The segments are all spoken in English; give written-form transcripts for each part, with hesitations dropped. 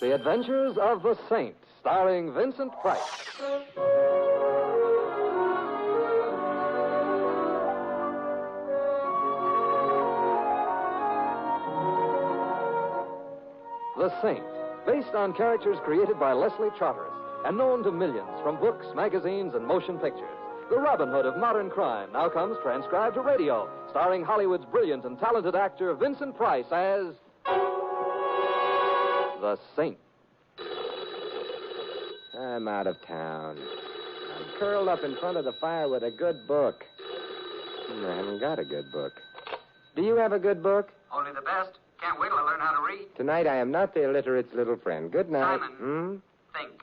The Adventures of the Saint, starring Vincent Price. The Saint, based on characters created by Leslie Charteris and known to millions from books, magazines, and motion pictures. The Robin Hood of modern crime now comes transcribed to radio, starring Hollywood's brilliant and talented actor Vincent Price as the Saint. I'm out of town. I'm curled up in front of the fire with a good book. I haven't got a good book. Do you have a good book? Only the best. Can't wait till I learn how to read. Tonight I am not the illiterate's little friend. Good night. Simon, think.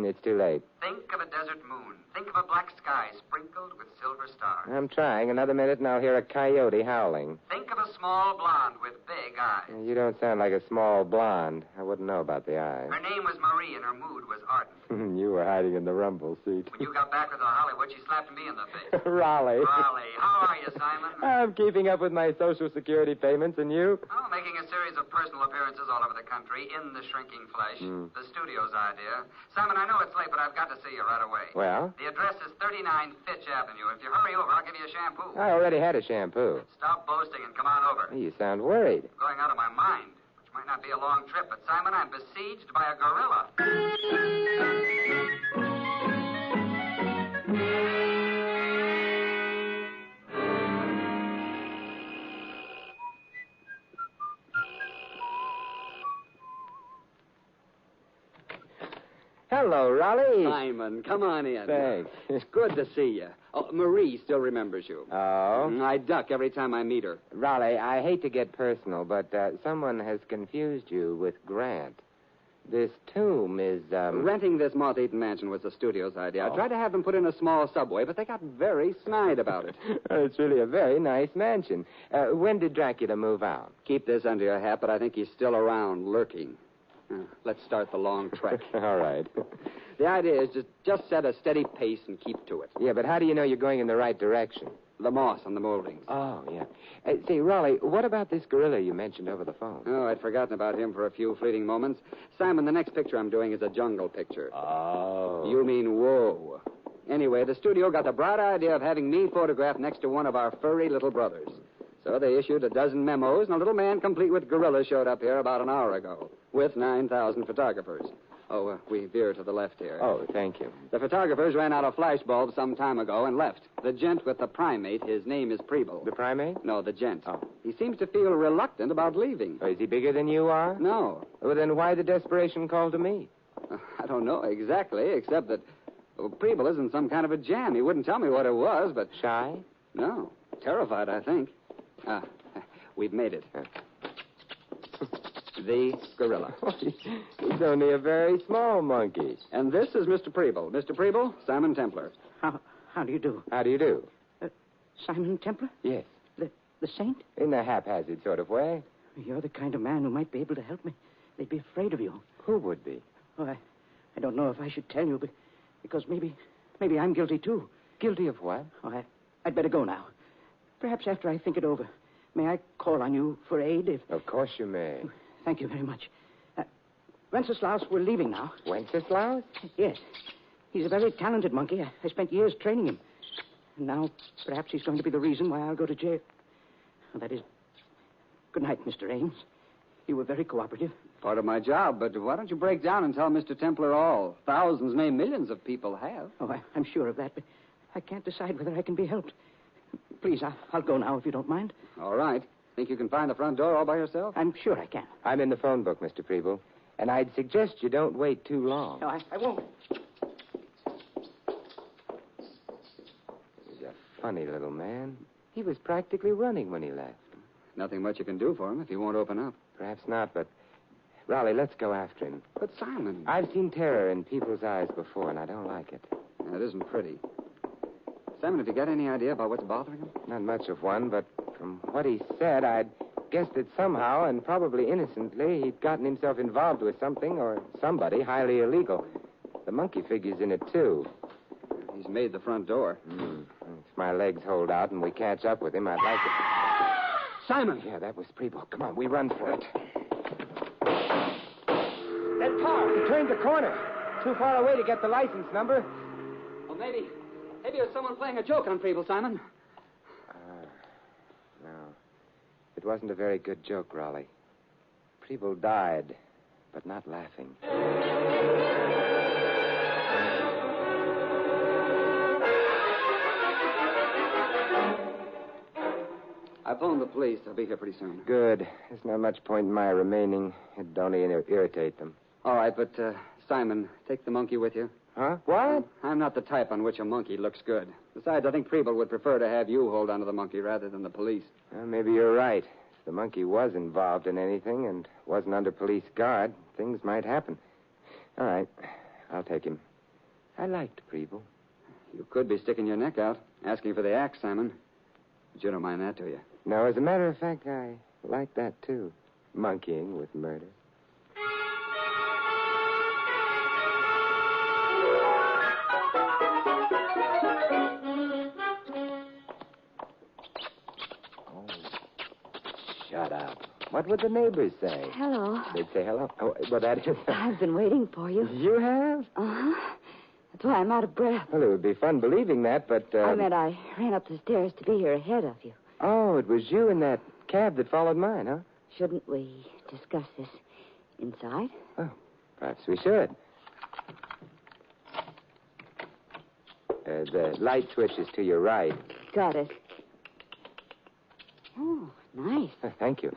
It's too late. Think of a desert moon. Think of a black sky sprinkled with silver stars. I'm trying. Another minute and I'll hear a coyote howling. Think of a small blonde with big eyes. You don't sound like a small blonde. I wouldn't know about the eyes. Her name was Marie and her mood was ardent. You were hiding in the rumble seat. When you got back with her Hollywood, she slapped me in the face. Raleigh. Raleigh. How are you, Simon? I'm keeping up with my Social Security payments, and you? Oh, making a series of personal appearances all over the country in the shrinking flesh. The studio's idea. Simon, I know it's late, but I've got to see you right away. Well? The address is 39 Fitch Avenue. If you hurry over, I'll give you a shampoo. I already had a shampoo. Stop boasting and come on over. You sound worried. I'm going out of my mind, which might not be a long trip, but Simon, I'm besieged by a gorilla. Hello, Raleigh. Simon, come on in. Thanks. It's good to see you. Oh, Marie still remembers you. Oh? I duck every time I meet her. Raleigh, I hate to get personal, but someone has confused you with Grant. This tomb is, Renting this moth-eaten mansion was the studio's idea. I tried to have them put in a small subway, but they got very snide about it. It's really a very nice mansion. When did Dracula move out? Keep this under your hat, but I think he's still around, lurking. Let's start the long trek. All right. The idea is just set a steady pace and keep to it. Yeah, but how do you know you're going in the right direction? The moss on the moldings. Oh, yeah. Say, Raleigh, what about this gorilla you mentioned over the phone? Oh, I'd forgotten about him for a few fleeting moments. Simon, the next picture I'm doing is a jungle picture. Oh. You mean whoa. Anyway, the studio got the bright idea of having me photographed next to one of our furry little brothers. So they issued a dozen memos, and a little man complete with gorillas showed up here about an hour ago, with 9,000 photographers. Oh, we veer to the left here. Oh, thank you. The photographers ran out of flash bulbs some time ago and left. The gent with the primate, his name is Preble. The primate? No, the gent. Oh. He seems to feel reluctant about leaving. Oh, is he bigger than you are? No. Well, then why the desperation call to me? I don't know exactly, except that Preble is in some kind of a jam. He wouldn't tell me what it was, but... Shy? No. Terrified, I think. We've made it. The gorilla. He's only a very small monkey. And this is Mr. Preble. Mr. Preble, Simon Templar. How do you do? How do you do? Simon Templar? Yes. The saint? In a haphazard sort of way. You're the kind of man who might be able to help me. They'd be afraid of you. Who would be? Oh, I don't know if I should tell you, because maybe I'm guilty, too. Guilty of what? Oh, I'd better go now. Perhaps after I think it over. May I call on you for aid if... Of course you may. Thank you very much. Wenceslaus, we're leaving now. Wenceslaus? Yes. He's a very talented monkey. I spent years training him. And now, perhaps he's going to be the reason why I'll go to jail. Well, that is... Good night, Mr. Ames. You were very cooperative. Part of my job, but why don't you break down and tell Mr. Templar all? Thousands, nay, millions of people have. Oh, I'm sure of that, but I can't decide whether I can be helped. Please, I'll go now if you don't mind. All right. Think you can find the front door all by yourself? I'm sure I can. I'm in the phone book, Mr. Preble. And I'd suggest you don't wait too long. No, I won't. He's a funny little man. He was practically running when he left. Nothing much you can do for him if he won't open up. Perhaps not, but... Raleigh, let's go after him. But, Simon... I've seen terror in people's eyes before, and I don't like it. It isn't pretty. Simon, have you got any idea about what's bothering him? Not much of one, but from what he said, I'd guessed that somehow, and probably innocently, he'd gotten himself involved with something or somebody highly illegal. The monkey figures in it, too. He's made the front door. If my legs hold out and we catch up with him, I'd like to... Simon! Yeah, that was Preble. Come on, we run for it. They're car. He turned the corner. Too far away to get the license number. Well, maybe there's someone playing a joke on Preble, Simon. No. It wasn't a very good joke, Raleigh. Preble died, but not laughing. I phoned the police. They'll be here pretty soon. Good. There's not much point in my remaining. It'd only irritate them. All right, but, Simon, take the monkey with you. Huh? What? I'm not the type on which a monkey looks good. Besides, I think Preble would prefer to have you hold onto the monkey rather than the police. Well, maybe you're right. If the monkey was involved in anything and wasn't under police guard, things might happen. All right. I'll take him. I liked Preble. You could be sticking your neck out, asking for the axe, Simon. But you don't mind that, do you? No, as a matter of fact, I like that, too. Monkeying with murder. Shut up. What would the neighbors say? Hello. They'd say hello. Oh, well, that is... I've been waiting for you. You have? Uh-huh. That's why I'm out of breath. Well, it would be fun believing that, but... I meant I ran up the stairs to be here ahead of you. Oh, it was you in that cab that followed mine, huh? Shouldn't we discuss this inside? Oh, perhaps we should. The light switch is to your right. Got it. Oh, nice. Thank you.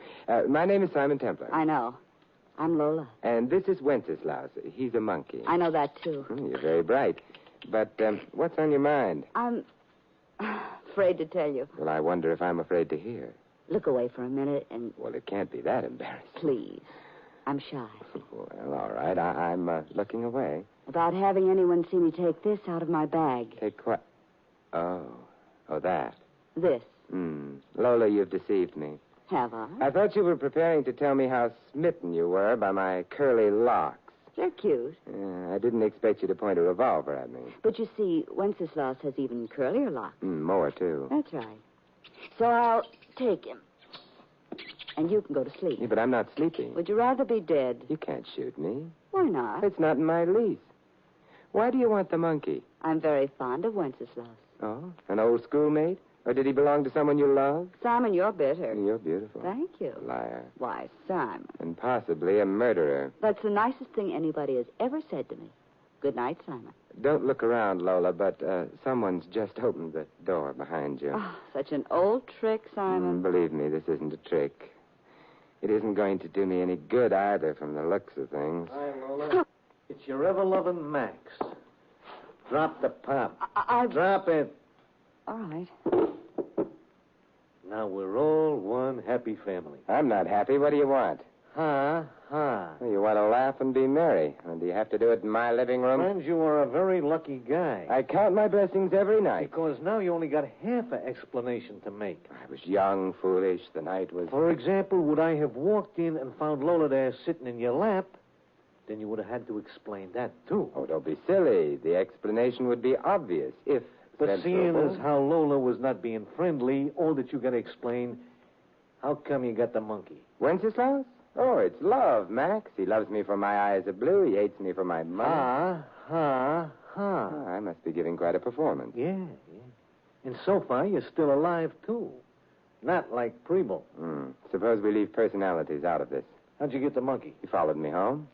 My name is Simon Templar. I know. I'm Lola. And this is Wenceslaus. He's a monkey. I know that, too. You're very bright. But what's on your mind? I'm afraid to tell you. Well, I wonder if I'm afraid to hear. Look away for a minute and... Well, it can't be that embarrassing. Please. I'm shy. Well, all right. I'm looking away. About having anyone see me take this out of my bag. Take what? Oh, that. This. Lola, you've deceived me. Have I? I thought you were preparing to tell me how smitten you were by my curly locks. They're cute. I didn't expect you to point a revolver at me. But you see, Wenceslaus has even curlier locks. More, too. That's right. So I'll take him. And you can go to sleep. Yeah, but I'm not sleeping. Would you rather be dead? You can't shoot me. Why not? It's not in my lease. Why do you want the monkey? I'm very fond of Wenceslaus. Oh, an old schoolmate? Or did he belong to someone you love? Simon, you're bitter. You're beautiful. Thank you. Liar. Why, Simon. And possibly a murderer. That's the nicest thing anybody has ever said to me. Good night, Simon. Don't look around, Lola, but someone's just opened the door behind you. Oh, such an old trick, Simon. Believe me, this isn't a trick. It isn't going to do me any good either from the looks of things. Hi, Lola. It's your ever-loving Max. Drop the pop. Drop it. All right. Now we're all one happy family. I'm not happy. What do you want? Ha. Well, you want to laugh and be merry. And do you have to do it in my living room? Friends, you are a very lucky guy. I count my blessings every night. Because now you only got half an explanation to make. I was young, foolish. The night was... For example, would I have walked in and found Lola there sitting in your lap, then you would have had to explain that, too. Oh, don't be silly. The explanation would be obvious if... But seeing as how Lola was not being friendly, all that you got to explain, how come you got the monkey? Wenceslaus? Oh, it's love, Max. He loves me for my eyes of blue. He hates me for my money. Ha. Oh, I must be giving quite a performance. Yeah. And so far, you're still alive, too. Not like Preble. Suppose we leave personalities out of this. How'd you get the monkey? You followed me home?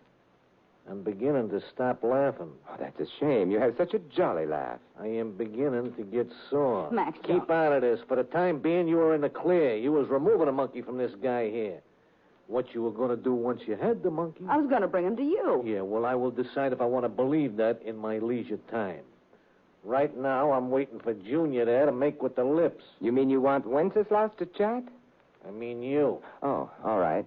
I'm beginning to stop laughing. Oh, that's a shame. You have such a jolly laugh. I am beginning to get sore. Max, Keep out of this. For the time being, you were in the clear. You was removing a monkey from this guy here. What you were going to do once you had the monkey? I was going to bring him to you. Yeah, well, I will decide if I want to believe that in my leisure time. Right now, I'm waiting for Junior there to make with the lips. You mean you want Wenceslaus to chat? I mean you. Oh, all right.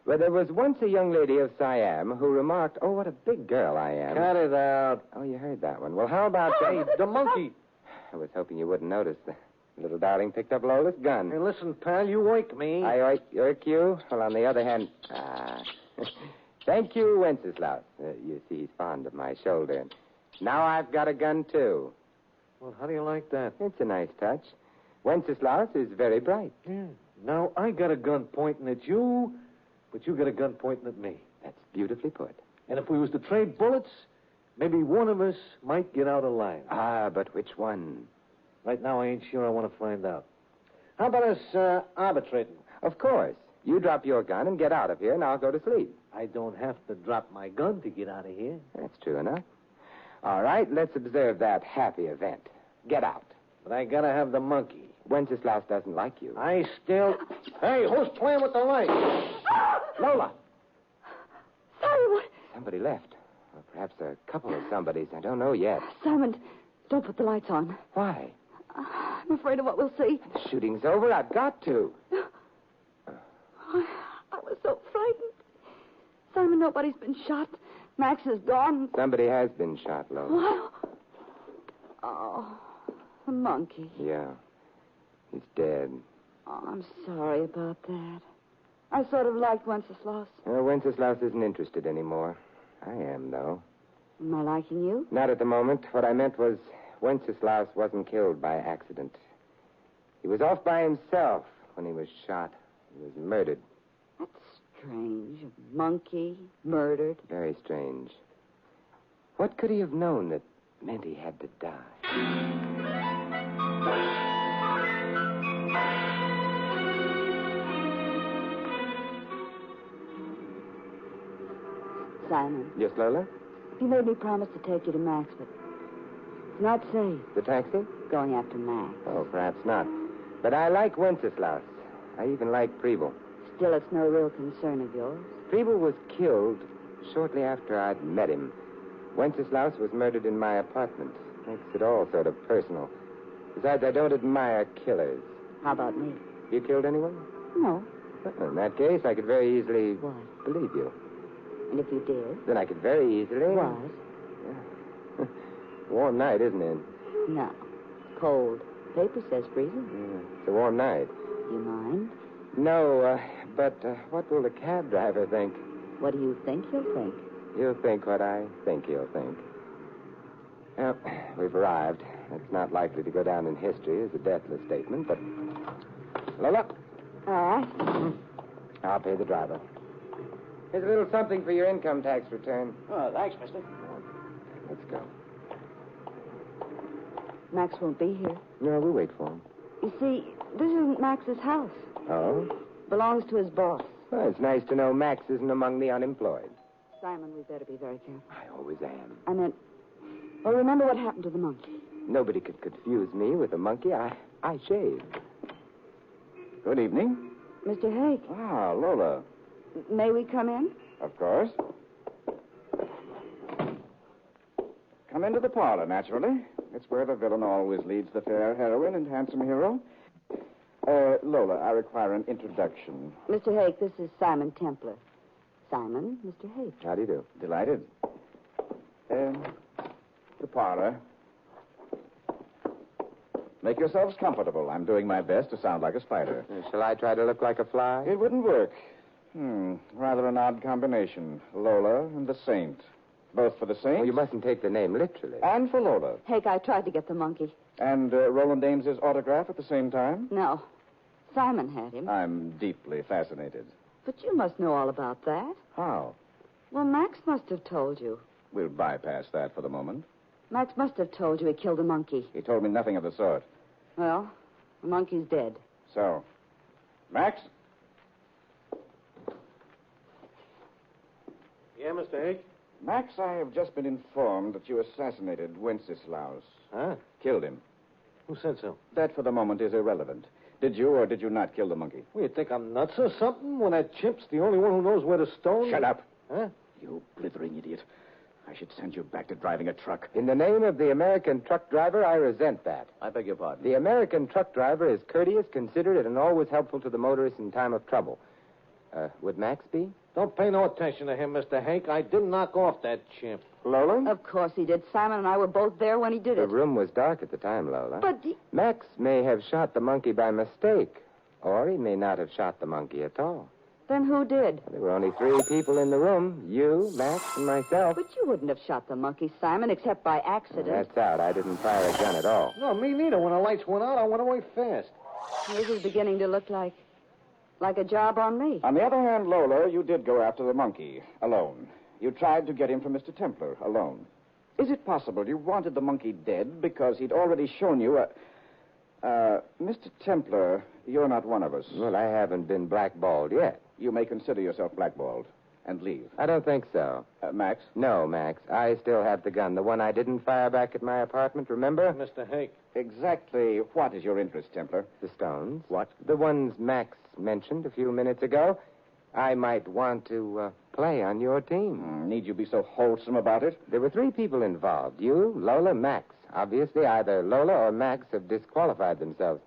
Well, there was once a young lady of Siam who remarked, "Oh, what a big girl I am." Cut it out. Oh, you heard that one. Well, how about... Hey, the monkey. I was hoping you wouldn't notice. The little darling picked up Lola's gun. Hey, listen, pal, you wake me. I irk you? Well, on the other hand... Thank you, Wenceslaus. You see, he's fond of my shoulder. Now I've got a gun, too. Well, how do you like that? It's a nice touch. Wenceslaus is very bright. Yeah. Now I got a gun pointing at you, but you got a gun pointing at me. That's beautifully put. And if we was to trade bullets, maybe one of us might get out alive. Ah, but which one? Right now, I ain't sure I want to find out. How about us arbitrating? Of course. You drop your gun and get out of here, and I'll go to sleep. I don't have to drop my gun to get out of here. That's true enough. All right, let's observe that happy event. Get out. But I gotta have the monkey. Wenceslaus doesn't like you. I still... Hey, who's playing with the light? Lola! Simon! Somebody left. Or perhaps a couple of somebodies. I don't know yet. Simon, don't put the lights on. Why? I'm afraid of what we'll see. The shooting's over. I've got to. I was so frightened. Simon, nobody's been shot. Max is gone. Somebody has been shot, Lola. What? Oh, the monkey. Yeah. He's dead. Oh, I'm sorry about that. I sort of liked Wenceslaus. Wenceslaus isn't interested anymore. I am, though. Am I liking you? Not at the moment. What I meant was Wenceslaus wasn't killed by accident. He was off by himself when he was shot. He was murdered. That's strange. A monkey murdered. Very strange. What could he have known that meant he had to die? Simon, Yes, Lola? you made me promise to take you to Max, but it's not safe The taxi? going after Max. Oh, perhaps not. But I like Wenceslaus. I even like Preble. Still, it's no real concern of yours. Preble was killed shortly after I'd met him. Wenceslaus was murdered in my apartment. Makes it all sort of personal. Besides, I don't admire killers. How about me? Have you killed anyone? No. Well, in that case, I could very easily What? believe you. And if you did? Then I could very easily... What? Warm night, isn't it? No. Cold. Paper says freezing. Yeah, it's a warm night. You mind? No, but what will the cab driver think? What do you think he'll think? He'll think what I think he'll think. Well, we've arrived. It's not likely to go down in history as a deathless statement, but... Lola, All right. I'll pay the driver. Here's a little something for your income tax return. Oh, thanks, mister. Let's go. Max won't be here. No, we'll wait for him. You see, this isn't Max's house. Oh? Belongs to his boss. Well, it's nice to know Max isn't among the unemployed. Simon, we better be very careful. I always am. I meant, well, remember what happened to the monkey. Nobody could confuse me with a monkey. I shaved. Good evening. Mr. Hake, Ah, Lola. may we come in? Of course. Come into the parlor, naturally. It's where the villain always leads the fair heroine and handsome hero. Lola, I require an introduction. Mr. Hake, this is Simon Templar. Simon, Mr. Hake. How do you do? Delighted. The parlor. Make yourselves comfortable. I'm doing my best to sound like a spider. Shall I try to look like a fly? It wouldn't work. Rather an odd combination. Lola and the Saint. Both for the Saint. Oh, you mustn't take the name literally. And for Lola. Hake, I tried to get the monkey. And Roland Ames's autograph at the same time? No. Simon had him. I'm deeply fascinated. But you must know all about that. How? Well, Max must have told you. We'll bypass that for the moment. Max must have told you he killed a monkey. He told me nothing of the sort. Well, the monkey's dead. So, Max? Yeah, Mr. Hake? Max, I have just been informed that you assassinated Wenceslaus. Huh? Killed him. Who said so? That, for the moment, is irrelevant. Did you or did you not kill the monkey? Well, you think I'm nuts or something when that chimp's the only one who knows where to stone? Shut up. Huh? You blithering idiot. I should send you back to driving a truck. In the name of the American truck driver, I resent that. I beg your pardon. The American truck driver is courteous, considerate, and always helpful to the motorist in time of trouble. Would Max be? Don't pay no attention to him, Mr. Hank. I didn't knock off that chimp. Lola? Of course he did. Simon and I were both there when he did The it. room was dark at the time, Lola. But Max may have shot the monkey by mistake, or he may not have shot the monkey at all. then who did? There were only 3 people in the room, you, Max, and myself. But you wouldn't have shot the monkey, Simon, except by accident. That's out. I didn't fire a gun at all. No, me neither. When the lights went out, I went away fast. This is beginning to look like a job on me. On the other hand, Lola, you did go after the monkey alone. You tried to get him from Mr. Templar alone. Is it possible you wanted the monkey dead because he'd already shown you a... Mr. Templar, you're not one of us. Well, I haven't been blackballed yet. You may consider yourself blackballed and leave. I don't think so. Max? No, Max. I still have the gun. The one I didn't fire back at my apartment, remember? Mr. Hake. Exactly what is your interest, Templar? The stones. What? The ones Max mentioned a few minutes ago. I might want to play on your team. Need you be so wholesome about it? There were 3 people involved. You, Lola, Max. Obviously, either Lola or Max have disqualified themselves.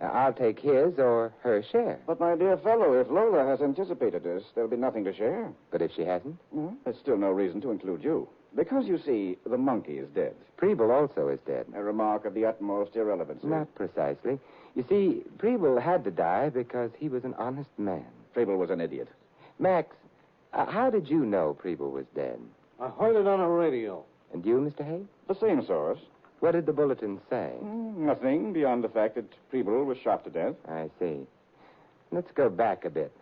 I'll take his or her share. But, my dear fellow, if Lola has anticipated this, there'll be nothing to share. But if she hasn't? There's still no reason to include you. Because, you see, the monkey is dead. Preble also is dead. A remark of the utmost irrelevancy. Not precisely. You see, Preble had to die because he was an honest man. Preble was an idiot. Max, how did you know Preble was dead? I heard it on the radio. And you, Mr. Hay? The same source. What did the bulletin say? Nothing beyond the fact that Preble was shot to death. I see. Let's go back a bit.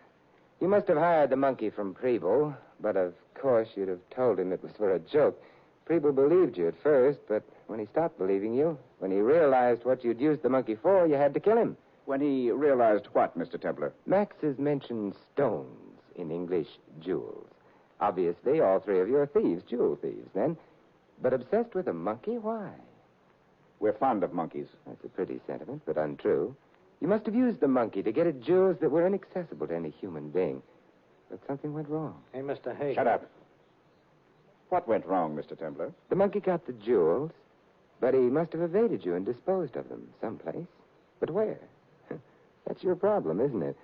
You must have hired the monkey from Preble, but of course you'd have told him it was for a joke. Preble believed you at first, but when he stopped believing you, when he realized what you'd used the monkey for, you had to kill him. When he realized what, Mr. Templar? Max has mentioned stones, in English, jewels. Obviously, all 3 of you are thieves, jewel thieves, then. But obsessed with a monkey? Why? We're fond of monkeys. That's a pretty sentiment, but untrue. You must have used the monkey to get at jewels that were inaccessible to any human being. But something went wrong. Hey, Mr. Hake. Shut up. What went wrong, Mr. Templar? The monkey got the jewels, but he must have evaded you and disposed of them someplace. But where? That's your problem, isn't it?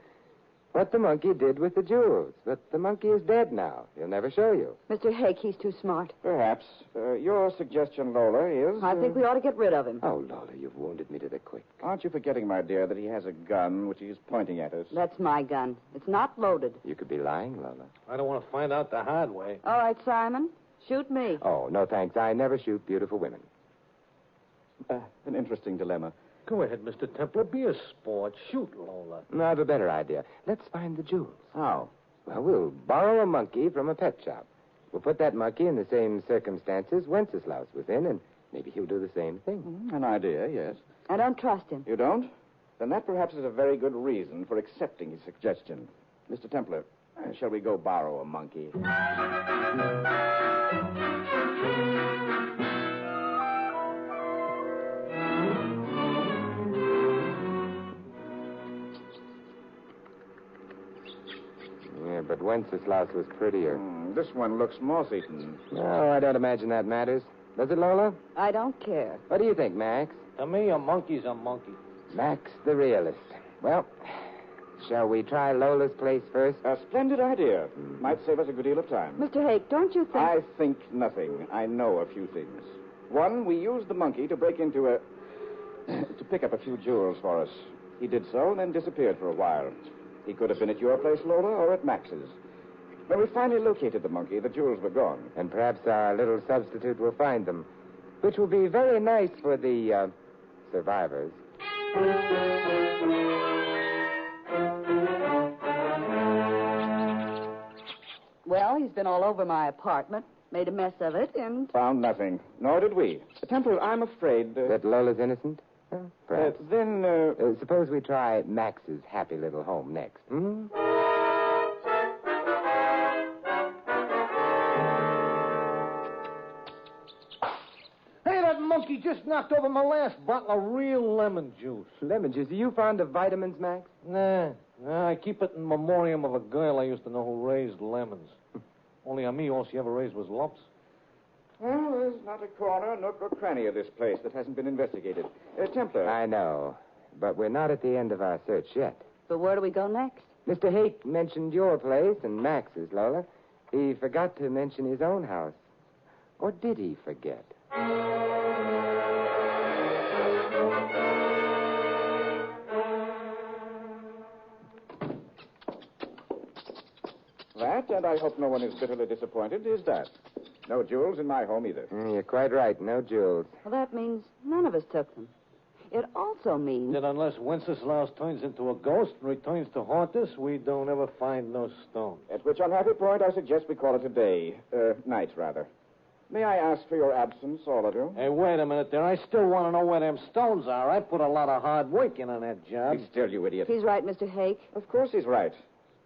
What the monkey did with the jewels. But the monkey is dead now. He'll never show you. Mr. Hake, he's too smart. Perhaps. Your suggestion, Lola, is... I think we ought to get rid of him. Oh, Lola, you've wounded me to the quick. Aren't you forgetting, my dear, that he has a gun which he's pointing at us? That's my gun. It's not loaded. You could be lying, Lola. I don't want to find out the hard way. All right, Simon. Shoot me. Oh, no thanks. I never shoot beautiful women. An interesting dilemma. Go ahead, Mr. Templar. Be a sport. Shoot, Lola. No, I have a better idea. Let's find the jewels. How? Well, we'll borrow a monkey from a pet shop. We'll put that monkey in the same circumstances Wenceslaus was in, and maybe he'll do the same thing. An idea, yes. I don't trust him. You don't? Then that perhaps is a very good reason for accepting his suggestion. Mr. Templar, shall we go borrow a monkey? Yeah, but Wenceslaus was prettier. This one looks moth-eaten. No, I don't imagine that matters. Does it, Lola? I don't care. What do you think, Max? To me, a monkey's a monkey. Max the realist. Well, shall we try Lola's place first? A splendid idea. Might save us a good deal of time. Mr. Hake, don't you think... I think nothing. I know a few things. One, we used the monkey to break into a... to pick up a few jewels for us. He did so and then disappeared for a while. He could have been at your place, Lola, or at Max's. When we finally located the monkey, the jewels were gone. And perhaps our little substitute will find them, which will be very nice for the, survivors. Well, he's been all over my apartment, made a mess of it, and... Found nothing. Nor did we. Templar, I'm afraid... That Lola's innocent? Perhaps. Then, suppose we try Max's happy little home next. Hmm? Hey, that monkey just knocked over my last bottle of real lemon juice. Lemon juice. Are you fond of vitamins, Max? Nah, I keep it in memoriam of a girl I used to know who raised lemons. Only on me, all she ever raised was lumps. Well, there's not a corner, nook, or cranny of this place that hasn't been investigated. Templar. I know, but we're not at the end of our search yet. But where do we go next? Mr. Hake mentioned your place and Max's, Lola. He forgot to mention his own house. Or did he forget? That, and I hope no one is bitterly disappointed, is that. No jewels in my home either. You're quite right. No jewels. Well, that means none of us took them. It also means... That unless Wenceslaus turns into a ghost and returns to haunt us, we don't ever find no stone. At which unhappy point I suggest we call it a day. Night, rather. May I ask for your absence, all of you? Hey, wait a minute there. I still want to know where them stones are. I put a lot of hard work in on that job. Be still, you idiot. He's right, Mr. Hake. Of course he's right.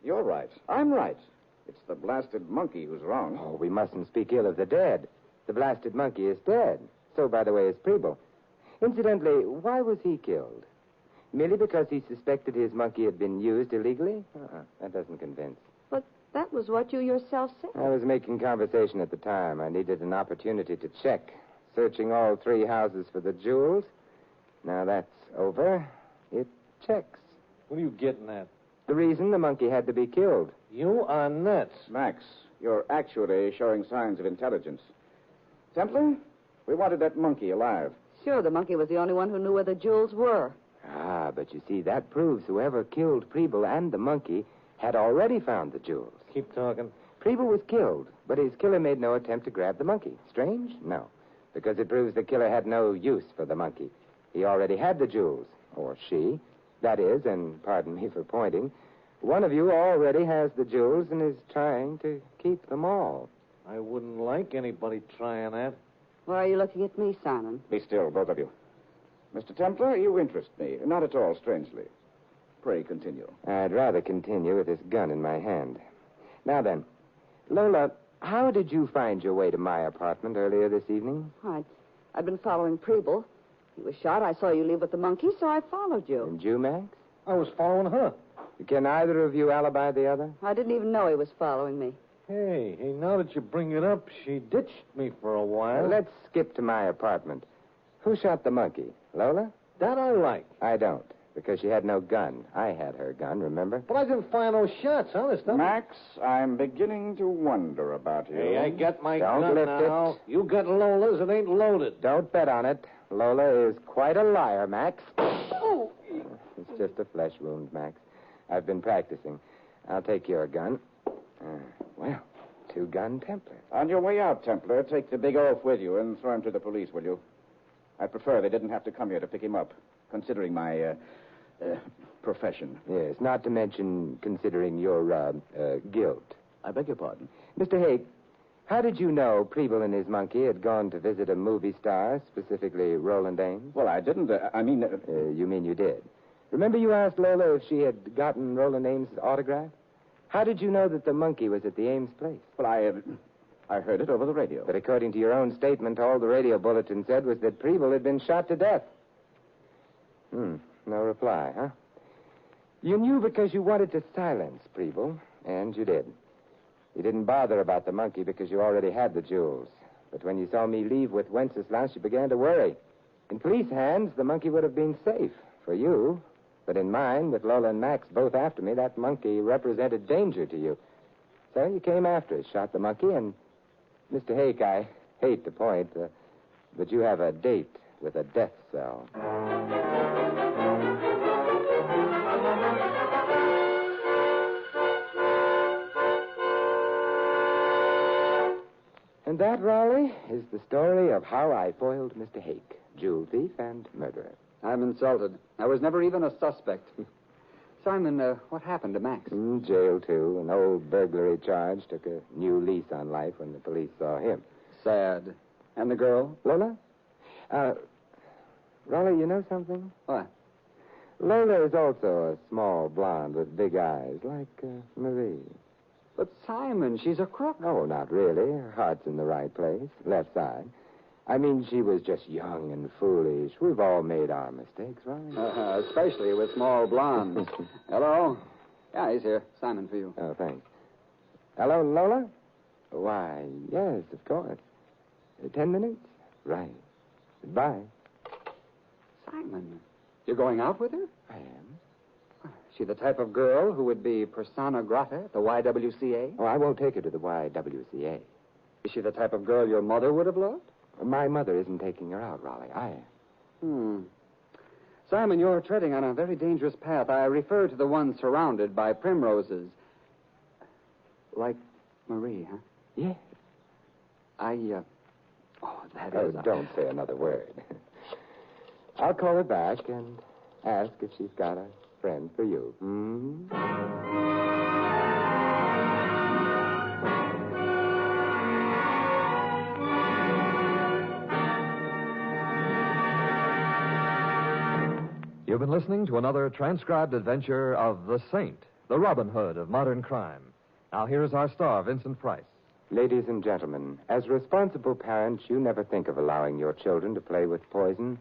You're right. I'm right. It's the blasted monkey who's wrong. Oh, we mustn't speak ill of the dead. The blasted monkey is dead. So, by the way, is Preble. Incidentally, why was he killed? Merely because he suspected his monkey had been used illegally? That doesn't convince. But that was what you yourself said. I was making conversation at the time. I needed an opportunity to check. Searching all 3 houses for the jewels. Now that's over. It checks. What are you getting at? The reason the monkey had to be killed. You are nuts. Max, you're actually showing signs of intelligence. Templar, we wanted that monkey alive. Sure, the monkey was the only one who knew where the jewels were. Ah, but you see, that proves whoever killed Preble and the monkey had already found the jewels. Keep talking. Preble was killed, but his killer made no attempt to grab the monkey. Strange? No. Because it proves the killer had no use for the monkey. He already had the jewels. Or she. That is, and pardon me for pointing, one of you already has the jewels and is trying to keep them all. I wouldn't like anybody trying that. Why are you looking at me, Simon? Be still, both of you. Mr. Templar, you interest me. Not at all strangely. Pray continue. I'd rather continue with this gun in my hand. Now then, Lola, how did you find your way to my apartment earlier this evening? I'd been following Preble. He was shot. I saw you leave with the monkey, so I followed you. And you, Max? I was following her. Can either of you alibi the other? I didn't even know he was following me. Hey, now that you bring it up, she ditched me for a while. Let's skip to my apartment. Who shot the monkey? Lola? That I like. I don't, because she had no gun. I had her gun, remember? But I didn't fire no shots, honest. Max, I'm beginning to wonder about you. Hey, I got my Don't gun lift now. it. You got Lola's. It ain't loaded. Don't bet on it. Lola is quite a liar, Max. Oh. It's just a flesh wound, Max. I've been practicing. I'll take your gun. Well, 2-gun Templar. On your way out, Templar, take the big oaf with you and throw him to the police, will you? I'd prefer they didn't have to come here to pick him up, considering my, profession. Yes, not to mention considering your, guilt. I beg your pardon? Mr. Hake, how did you know Preble and his monkey had gone to visit a movie star, specifically Roland Ames? Well, I didn't. You mean you did? Remember you asked Lola if she had gotten Roland Ames' autograph? How did you know that the monkey was at the Ames place? Well, I heard it over the radio. But according to your own statement, all the radio bulletin said was that Preble had been shot to death. No reply, huh? You knew because you wanted to silence Preble, and you did. You didn't bother about the monkey because you already had the jewels. But when you saw me leave with Wenceslaus, you began to worry. In police hands, the monkey would have been safe for you. But in mine, with Lola and Max both after me, that monkey represented danger to you. So you came after us, shot the monkey, and... Mr. Hake, I hate to point, but you have a date with a death cell. And that, Raleigh, is the story of how I foiled Mr. Hake, jewel thief and murderer. I'm insulted. I was never even a suspect. Simon, what happened to Max? Jail, too. An old burglary charge took a new lease on life when the police saw him. Sad. And the girl? Lola? Raleigh, you know something? What? Lola is also a small blonde with big eyes, like Marie. But Simon, she's a crook. Oh, not really. Her heart's in the right place, left side. I mean, she was just young and foolish. We've all made our mistakes, right? Especially with small blondes. Hello? Yeah, he's here. Simon, for you. Oh, thanks. Hello, Lola? Why, yes, of course. 10 minutes? Right. Goodbye. Simon, you're going out with her? I am. Is she the type of girl who would be persona grata at the YWCA? Oh, I won't take her to the YWCA. Is she the type of girl your mother would have loved? My mother isn't taking her out, Raleigh. I am. Simon, you're treading on a very dangerous path. I refer to the one surrounded by primroses. Like Marie, huh? Yes. That is... Don't say another word. I'll call her back and ask if she's got a friend for you. You've been listening to another transcribed adventure of the Saint, the Robin Hood of modern crime. Now, here's our star, Vincent Price. Ladies and gentlemen, as responsible parents, you never think of allowing your children to play with poison.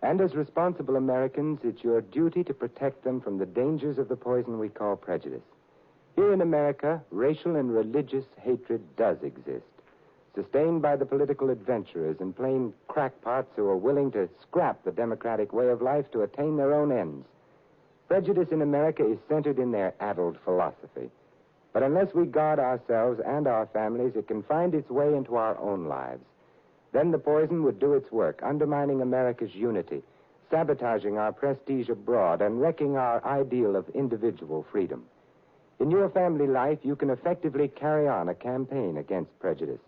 And as responsible Americans, it's your duty to protect them from the dangers of the poison we call prejudice. Here in America, racial and religious hatred does exist, sustained by the political adventurers and plain crackpots who are willing to scrap the democratic way of life to attain their own ends. Prejudice in America is centered in their addled philosophy. But unless we guard ourselves and our families, it can find its way into our own lives. Then the poison would do its work, undermining America's unity, sabotaging our prestige abroad, and wrecking our ideal of individual freedom. In your family life, you can effectively carry on a campaign against prejudice.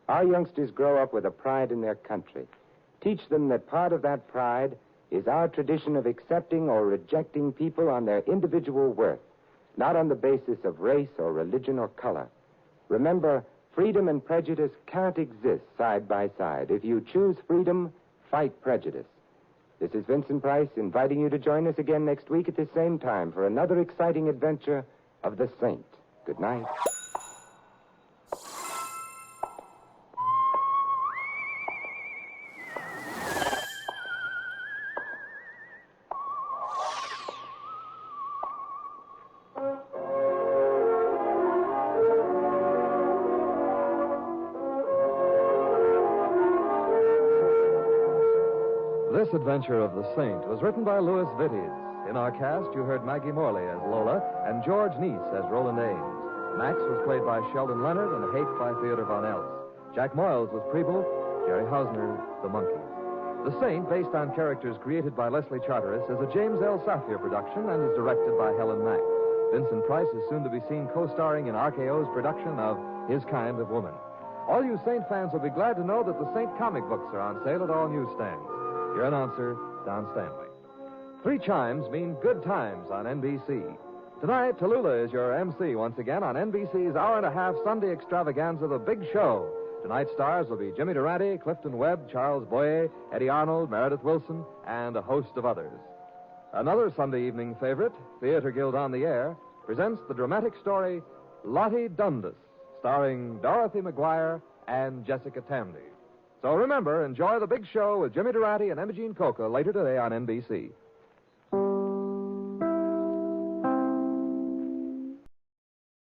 Our youngsters grow up with a pride in their country. Teach them that part of that pride is our tradition of accepting or rejecting people on their individual worth, not on the basis of race or religion or color. Remember, freedom and prejudice can't exist side by side. If you choose freedom, fight prejudice. This is Vincent Price inviting you to join us again next week at the same time for another exciting adventure of the Saint. Good night. This adventure of the Saint was written by Louis Vittes. In our cast, you heard Maggie Morley as Lola and George Neese as Roland Ames. Max was played by Sheldon Leonard and Hake by Theodore Von Eltz. Jack Moyles was Preble, Jerry Hausner, the Monkey. The Saint, based on characters created by Leslie Charteris, is a James L. Safier production and is directed by Helen Mack. Vincent Price is soon to be seen co-starring in RKO's production of His Kind of Woman. All you Saint fans will be glad to know that the Saint comic books are on sale at all newsstands. Your announcer, Don Stanley. 3 chimes mean good times on NBC. Tonight, Tallulah is your MC once again on NBC's hour-and-a-half Sunday extravaganza, The Big Show. Tonight's stars will be Jimmy Durante, Clifton Webb, Charles Boyer, Eddie Arnold, Meredith Wilson, and a host of others. Another Sunday evening favorite, Theater Guild on the Air, presents the dramatic story Lottie Dundas, starring Dorothy McGuire and Jessica Tamby. So remember, enjoy The Big Show with Jimmy Durante and Imogene Coca later today on NBC.